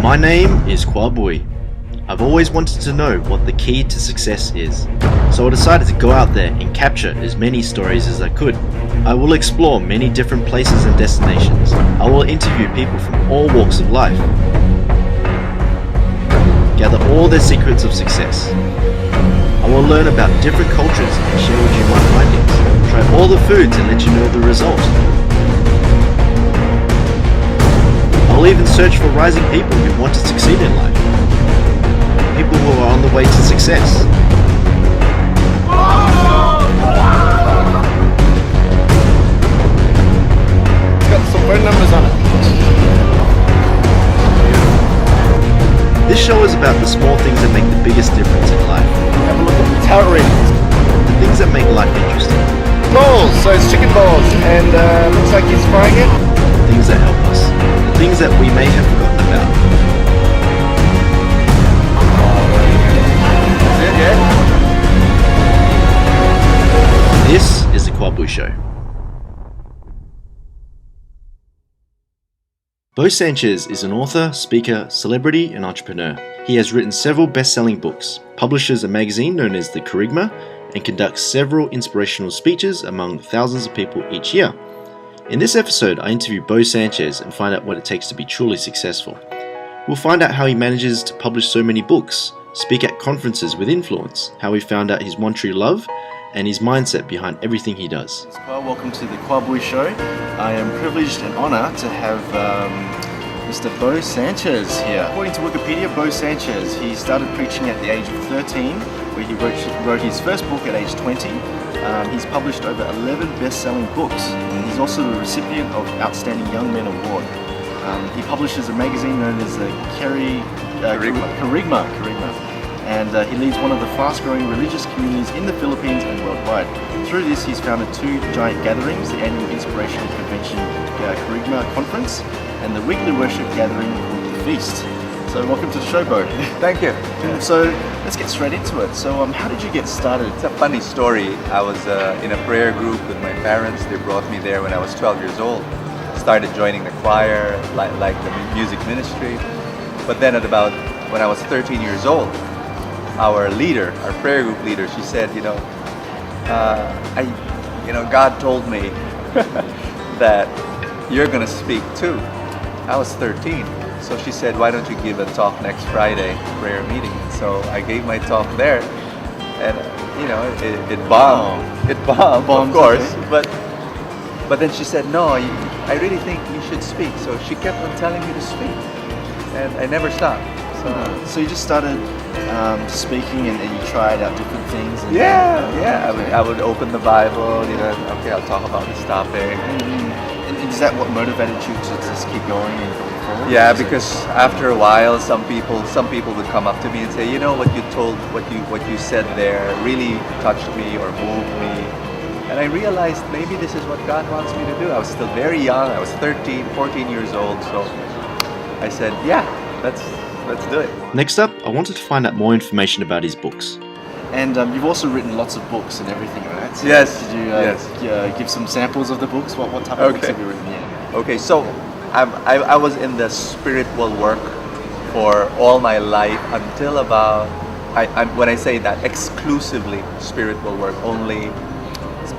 My name is Khoa Bui. I've always wanted to know what the key to success is, so I decided to go out there and capture as many stories as I could. I will explore many different places and destinations. I will interview people from all walks of life, gather all their secrets of success. I will learn about different cultures and share with you my findings. Try all the foods and let you know the result. I'll even search for rising people who want to succeed in life. People who are on the way to success. It's got some phone numbers on it. This show is about the small things that make the biggest difference in life. Have a look at the tower ratings. The things that make life interesting. Balls, so it's chicken balls, and looks like he's frying it. The things that help us. The things that we may have forgotten about. That's it, yeah? This is the Khoa Bui Show. Bo Sanchez is an author, speaker, celebrity, and entrepreneur. He has written several best-selling books, publishes a magazine known as the Kerygma, and conducts several inspirational speeches among thousands of people each year. In this episode, I interview Bo Sanchez and find out what it takes to be truly successful. We'll find out how he manages to publish so many books, speak at conferences with influence, how he found out his one true love, and his mindset behind everything he does. Welcome to the Khoa Bui Show. I am privileged and honoured to have Mr. Bo Sanchez here. According to Wikipedia, Bo Sanchez, he started preaching at the age of 13, where he wrote his first book at age 20. He's published over 11 best-selling books, and he's also the recipient of Outstanding Young Men Award. He publishes a magazine known as the Kerygma. And he leads one of the fast-growing religious communities in the Philippines and worldwide. Through this, he's founded two giant gatherings, the annual Inspirational Convention Kerygma Conference and the weekly worship gathering called The Feast. So welcome to the show, Bo. Thank you. So let's get straight into it. So how did you get started? It's a funny story. I was in a prayer group with my parents. They brought me there when I was 12 years old. Started joining the choir, like the music ministry. But then when I was 13 years old, our prayer group leader, she said, God told me that you're gonna speak too. I was 13, so she said, why don't you give a talk next Friday prayer meeting? So I gave my talk there, and it bombed. It bombed, of course. Okay. But then she said, no, I really think you should speak. So she kept on telling me to speak, and I never stopped. So you just started speaking and you tried out different things? And I would open the Bible, okay, I'll talk about this topic. And is that what motivated you to just keep going and going forward? Yeah, because after a while, some people would come up to me and say, what you said there really touched me or moved me. And I realized maybe this is what God wants me to do. I was still very young. I was 13, 14 years old. So I said, yeah, let's do it. Next up, I wanted to find out more information about his books. And you've also written lots of books and everything, right? So yes. Did you give some samples of the books? What type of books have you written? Yeah. Okay, so I was in the spiritual work for all my life until about, when I say that, exclusively spiritual work, only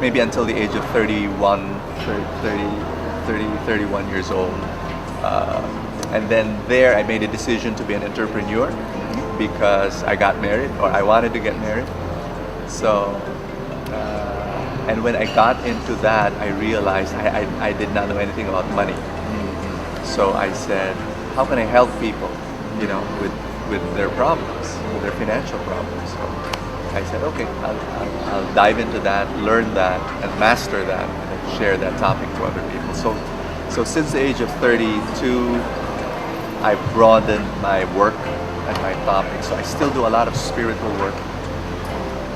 maybe until the age of 31 years old. And then there I made a decision to be an entrepreneur because I got married, or I wanted to get married. So, and when I got into that, I realized I did not know anything about money. So I said, how can I help people, with their problems, with their financial problems? So I said, okay, I'll dive into that, learn that, and master that, and then share that topic to other people. So since the age of 32, I broadened my work and my topics. So I still do a lot of spiritual work,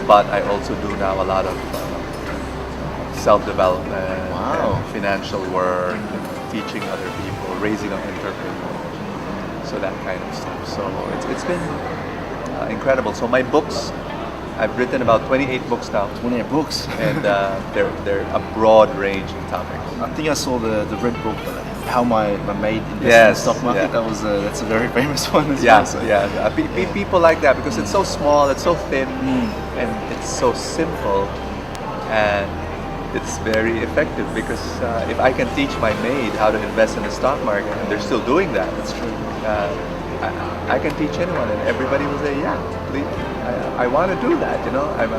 but I also do now a lot of self-development, and financial work, and teaching other people, raising up entrepreneurs, so that kind of stuff. So it's been incredible. So my books, I've written about 28 books now. 28 books. And they're a broad range of topics. I think I saw the red book how my maid invested in the Yes, stock market. yeah. That's a very famous one as Yeah, well. So. People like that because it's so small, it's so thin, and it's so simple, and it's very effective. Because if I can teach my maid how to invest in the stock market, and they're still doing that, That's true. I can teach anyone, and everybody will say, "Yeah, please, I want to do that." You know, I'm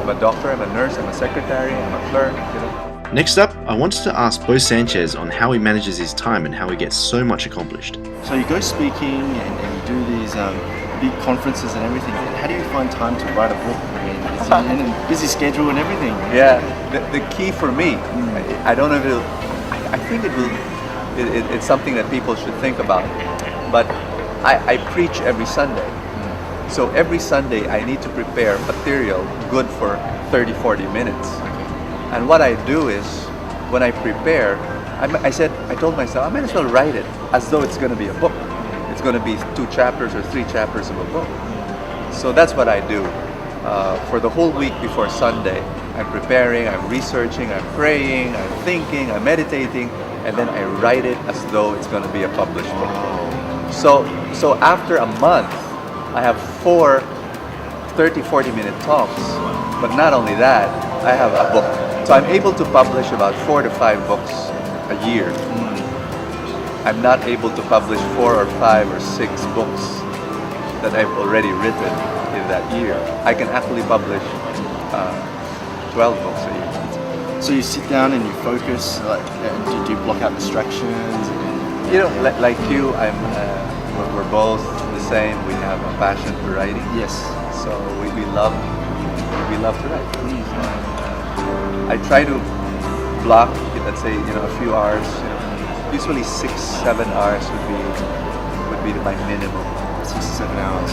a doctor, I'm a nurse, I'm a secretary, I'm a clerk. You know. Next up, I wanted to ask Bo Sanchez on how he manages his time and how he gets so much accomplished. So you go speaking and you do these big conferences and everything. How do you find time to write a book? I mean, it's in a busy schedule and everything. Yeah, the key for me, I don't know if it'll, I think it will, it's something that people should think about, but I preach every Sunday. So every Sunday I need to prepare material good for 30-40 minutes. And what I do is, when I prepare, I told myself, I might as well write it as though it's going to be a book. It's going to be 2 chapters or 3 chapters of a book. So that's what I do. For the whole week before Sunday, I'm preparing, I'm researching, I'm praying, I'm thinking, I'm meditating, and then I write it as though it's going to be a published book. So after a month, I have 4 30-40 minute talks. But not only that, I have a book. So I'm able to publish about 4 to 5 books a year. I'm not able to publish 4 or 5 or 6 books that I've already written in that year. I can actually publish 12 books a year. So you sit down and you focus. Do you block out distractions? You know, like you, we're both the same. We have a passion for writing. Yes. So we love to write. So, I try to block, let's say, a few hours. Usually 6-7 hours would be my minimum. 6 to 7 hours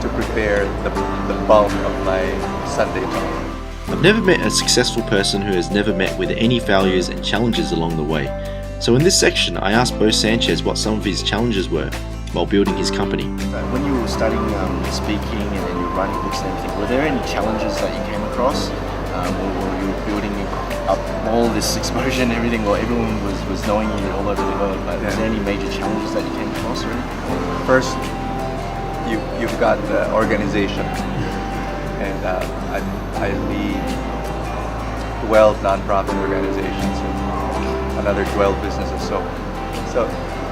to prepare the bulk of my Sunday talk. I've never met a successful person who has never met with any failures and challenges along the way. So in this section, I asked Bo Sanchez what some of his challenges were while building his company. When you were studying speaking and you were writing books and everything, were there any challenges that you came across? Or you were building up all this exposure and everything, while everyone was knowing you all over the world? Was there any major challenges that you came across or anything? First, you've got the organization, and I lead 12 nonprofit organizations and another 12 businesses. So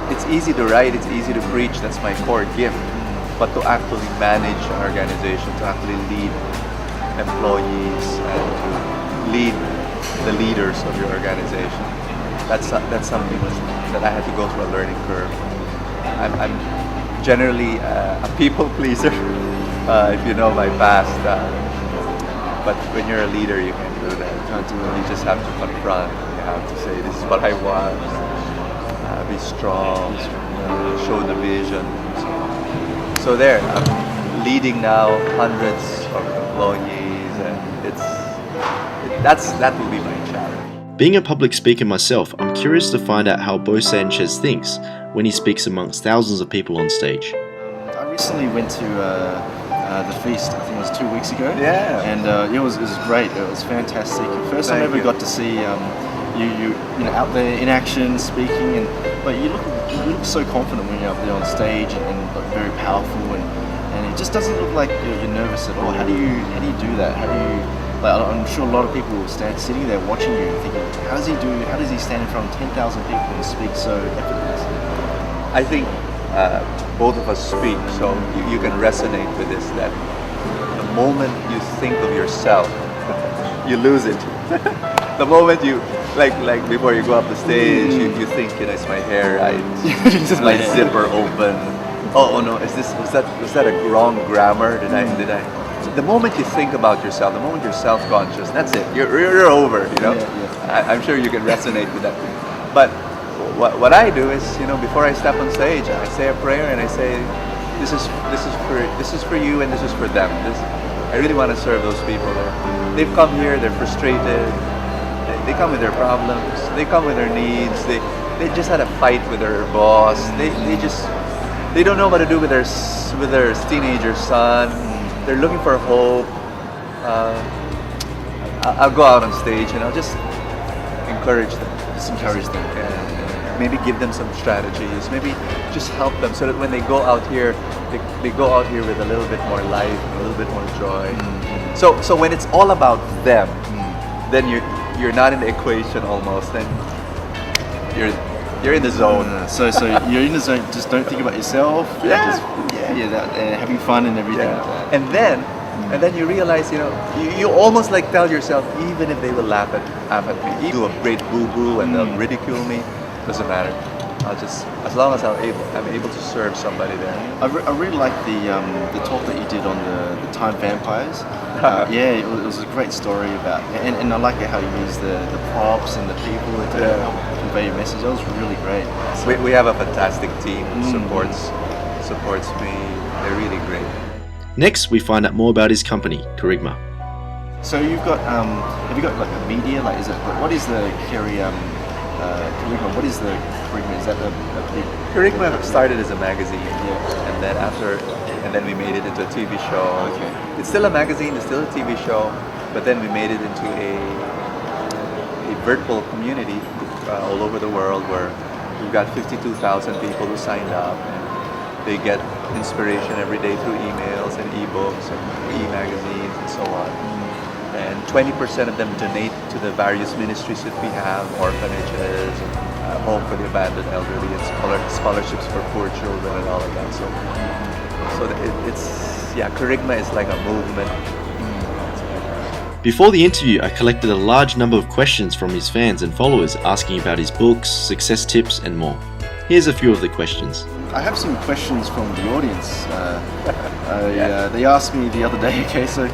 it's easy to write, it's easy to preach. That's my core gift. But to actually manage an organization, to actually lead employees and to lead the leaders of your organization, that's something that I had to go through a learning curve. I'm generally a people pleaser, if you know my past. But when you're a leader, you can't do that. You just have to confront. You have to say, "This is what I want." Be strong. Show the vision. So there, I'm leading now hundreds of employees, and that will be my challenge. Being a public speaker myself, I'm curious to find out how Bo Sanchez thinks when he speaks amongst thousands of people on stage. I recently went to the feast. I think it was 2 weeks ago. Yeah. And it was great. It was fantastic. First time I ever got to see you out there in action speaking, but you look so confident when you're up there on stage and very powerful, and it just doesn't look like you're nervous at all. How do you do that? How do you, I'm sure a lot of people will sitting there watching you thinking, how does he stand in front of 10,000 people and speak so effortlessly? I think both of us speak, so you can resonate with this, that the moment you think of yourself, you lose it. The moment you, like before you go up the stage, you think, is my hair right? Is my zipper open? Oh no, was that a wrong grammar? Did I? The moment you think about yourself, the moment you're self-conscious, that's it. You're over, Yeah. I'm sure you can resonate with that. But what I do is, before I step on stage, I say a prayer and I say, this is for you and this is for them. I really want to serve those people there. They've come here, they're frustrated. They come with their problems. They come with their needs. They just had a fight with their boss. They don't know what to do with their teenager son. They're looking for hope. I'll go out on stage and I'll just encourage them. Just encourage them. Yeah. maybe give them some strategies, maybe just help them so that when they go out here, they go out here with a little bit more life, a little bit more joy. So when it's all about them, then you're not in the equation almost, then you're in the zone. So you're in the zone. Just don't think about yourself. Having fun and everything. Yeah. And then you realize, you almost like tell yourself, even if they will laugh at me, do a great boo-boo and they'll ridicule me, doesn't matter. I'll just, as long as I'm able to serve somebody there. I really like the talk that you did on the time vampires. It was a great story about, and I like it how you use the props and the people to help convey your message. That was really great. We have a fantastic team who supports me. They're really great. Next, we find out more about his company, Kerygma. So you've got, have you got like a media? Like, what is the Kerygma? What is the Kerygma? Is that a big? Kerygma started as a magazine, and then we made it into a TV show. Okay. It's still a magazine, it's still a TV show, but then we made it into a virtual community all over the world where we've got 52,000 people who signed up. They get inspiration every day through emails and ebooks and e-magazines and so on. And 20% of them donate to the various ministries that we have, orphanages, home for the abandoned elderly, and scholarships for poor children and all of that. So Kerygma is like a movement. Before the interview, I collected a large number of questions from his fans and followers asking about his books, success tips, and more. Here's a few of the questions. I have some questions from the audience. They asked me the other day, okay, so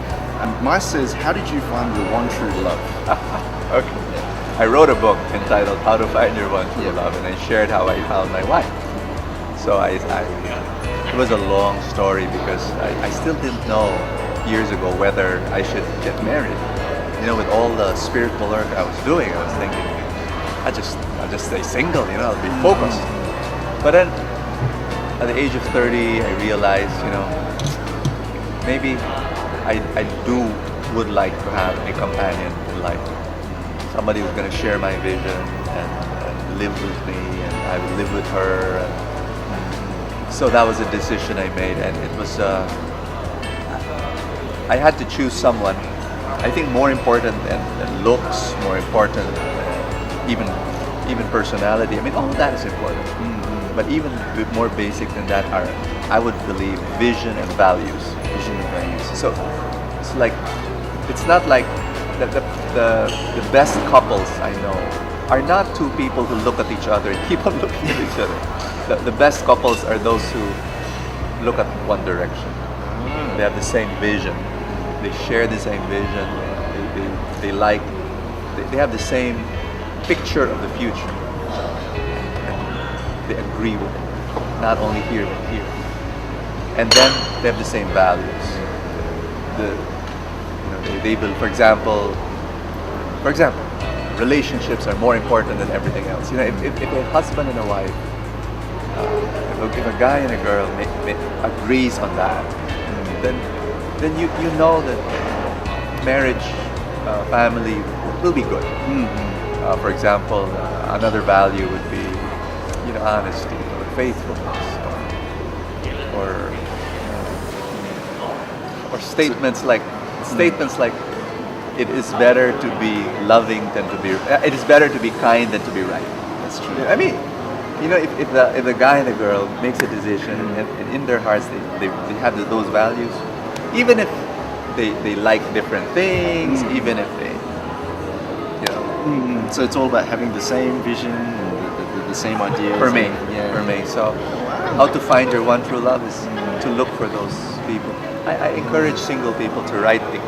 Mike says, how did you find your one true love? Okay. I wrote a book entitled How to Find Your One True Love, and I shared how I found my wife. So it was a long story because I still didn't know years ago whether I should get married. With all the spiritual work I was doing, I was thinking, I'll just stay single, I'll be focused. But then, at the age of 30, I realized, maybe I would like to have a companion in life. Somebody who's going to share my vision and live with me, and I would live with her. And so that was a decision I made, and it was, I had to choose someone, I think more important than looks, more important even personality. I mean, all that is important. But even more basic than that are, I would believe, vision and values. So it's not like the best couples I know are not two people who look at each other and keep on looking at each other. The best couples are those who look at one direction. They have the same vision. They share the same vision. They have the same picture of the future. They agree with it, not only here but here. And then they have the same values. They will, for example, relationships are more important than everything else. If a husband and a wife, if a guy and a girl agrees on that, then you know that marriage, family will be good. For example, another value would be honesty or faithfulness or statements like it is better to be loving than to be it is better to be kind than to be right. That's true. I mean, if the guy and the girl makes a decision and in their hearts they have those values, even if they like different things, even if they So it's all about having the same vision, the same ideas. For me. So how to find your one true love is to look for those people. I encourage single people to write a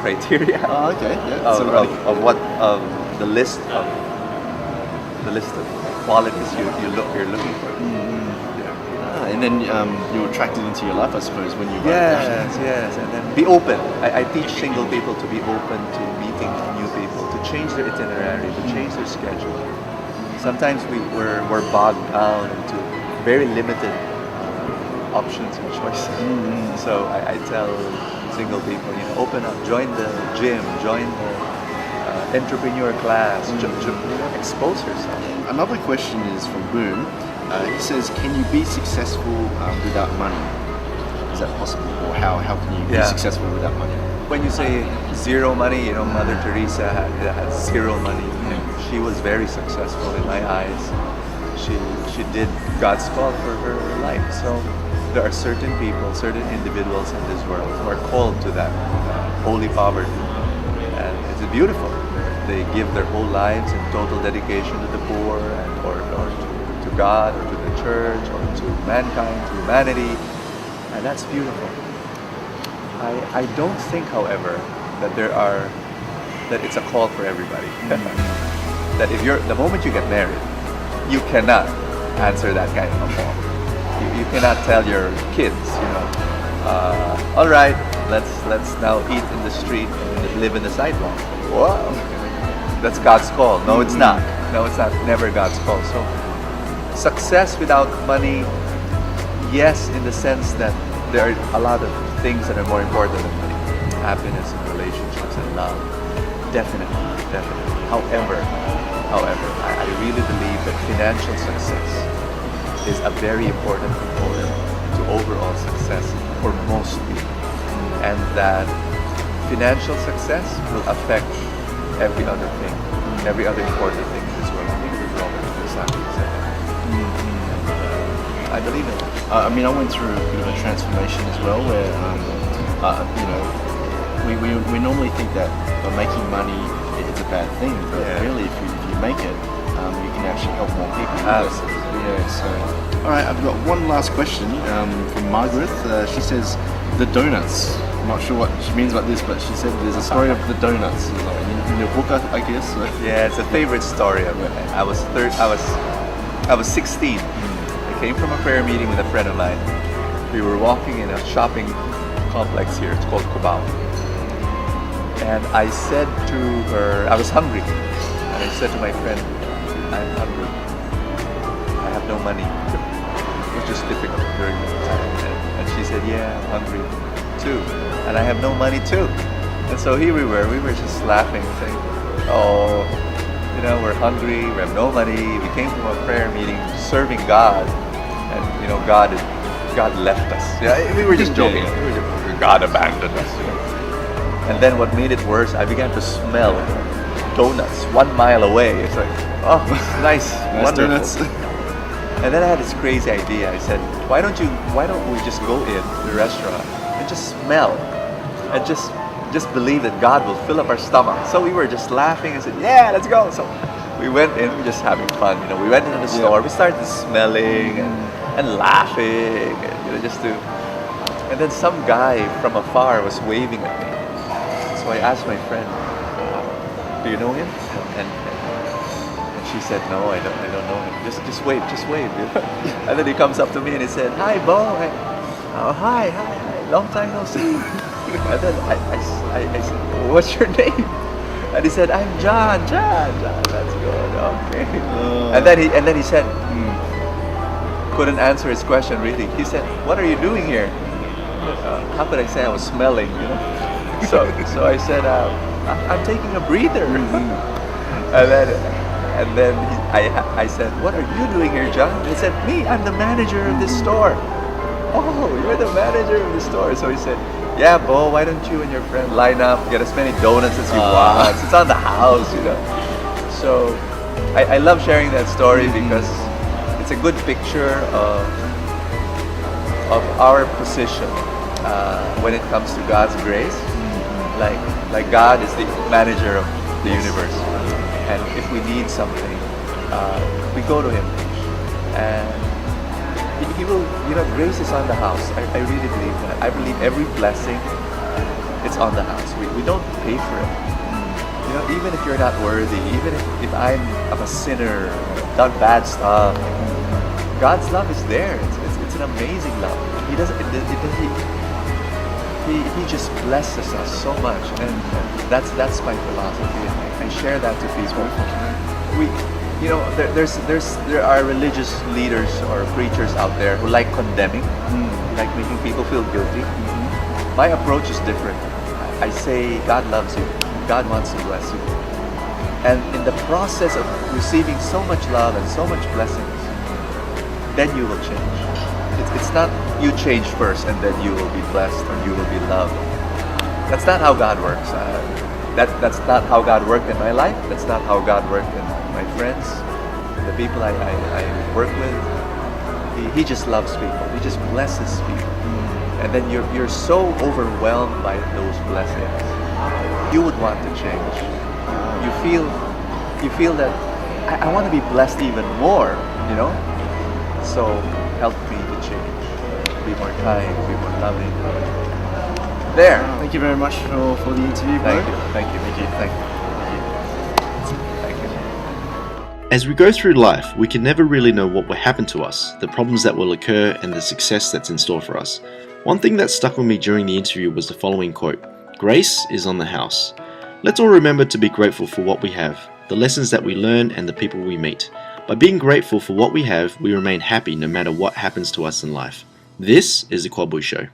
criteria. Oh, okay. Yeah. Of the list of qualities you're looking for. And then you're attracted into your life, I suppose, when you write. Yes. And then be open. I teach single people to be open to meeting new people, to change their itinerary, to change their schedule. Sometimes we're bogged down into very limited options and choices. So I tell single people, open up, join the gym, join the entrepreneur class, expose yourself. Another question is from Boom. He says, can you be successful without money? Is that possible? Or how can you be successful without money? When you say zero money, Mother Teresa had zero money. She was very successful in my eyes. She did God's call for her life. So there are certain people, certain individuals in this world who are called to that holy poverty. And it's beautiful. They give their whole lives in total dedication to the poor or to God or to the church or to mankind, to humanity. And that's beautiful. I don't think, however, that it's a call for everybody. That the moment you get married, you cannot answer that kind of a call. You cannot tell your kids, all right, let's now eat in the street and live in the sidewalk. Wow, that's God's call. No, it's not. No, it's not. Never God's call. So, success without money, yes, in the sense that there are a lot of things that are more important than money. Happiness and relationships and love. Definitely. However, I really believe that financial success is a very important component to overall success for most people. And that financial success will affect every other thing, every other important thing in this world. I think it was Robert Kiyosaki who said that. I believe in it. I went through a bit of a transformation as well, where we normally think that making money it's a bad thing, but really, if you make it, you can actually help more people. Absolutely. Yeah. So, all right, I've got one last question from Margaret. She says the donuts. I'm not sure what she means about this, but she said there's a story of the donuts in your book, I guess. Yeah, it's a favorite story of mine. I was 16. I came from a prayer meeting with a friend of mine. We were walking in a shopping complex here. It's called Khoa Bui. And I said to her, I was hungry. And I said to my friend, I'm hungry. I have no money. It was just typical during that time. And she said, yeah, I'm hungry too. And I have no money too. And so here we were just laughing, saying, oh, we're hungry, we have no money, we came from a prayer meeting serving God, and God left us. Yeah, we were just joking. God abandoned us. And then what made it worse, I began to smell donuts 1 mile away. It's like, oh, nice, wonderful. Donuts. And then I had this crazy idea. I said, why don't we just go in the restaurant and just smell and just believe that God will fill up our stomach. So we were just laughing and said, yeah, let's go. So we went in, we were just having fun. We went into the store, we started smelling and laughing, and then some guy from afar was waving at me. So I asked my friend, do you know him? And she said, no, I don't know him. Just wave. And then he comes up to me and he said, hi, Bo. Hi, long time no see. And then I said, what's your name? And he said, I'm John, that's good, okay. And then he said, couldn't answer his question really. He said, what are you doing here? How could I say I was smelling, So I said, I'm taking a breather. And then I said, what are you doing here, John? And he said, me, I'm the manager of this store. Oh, you're the manager of the store. So he said, yeah, Bo, why don't you and your friend line up, get as many donuts as you want. It's on the house, So I love sharing that story because it's a good picture of our position when it comes to God's grace. Like God is the manager of the universe. And if we need something, we go to Him. And He will, grace is on the house. I really believe that. I believe every blessing, it's on the house. We don't pay for it. Even if you're not worthy, even if I'm a sinner, done bad stuff, God's love is there. It's an amazing love. He just blesses us so much, and that's my philosophy. I share that to people. There are religious leaders or preachers out there who like condemning, like making people feel guilty. My approach is different. I say God loves you. God wants to bless you. And in the process of receiving so much love and so much blessings, then you will change. It's not you change first and then you will be blessed or you will be loved. That's not how God works. That's not how God worked in my life. That's not how God worked in my friends, the people I work with. He just loves people. He just blesses people. And then you're so overwhelmed by those blessings. You would want to change. You feel that I want to be blessed even more, you know? So help me to change. Be more kind, be more loving. There. Thank you very much for the interview, Bo. Thank you. As we go through life, we can never really know what will happen to us, the problems that will occur, and the success that's in store for us. One thing that stuck with me during the interview was the following quote: "Grace is on the house." Let's all remember to be grateful for what we have, the lessons that we learn, and the people we meet. By being grateful for what we have, we remain happy no matter what happens to us in life. This is the Khoa Bui Show.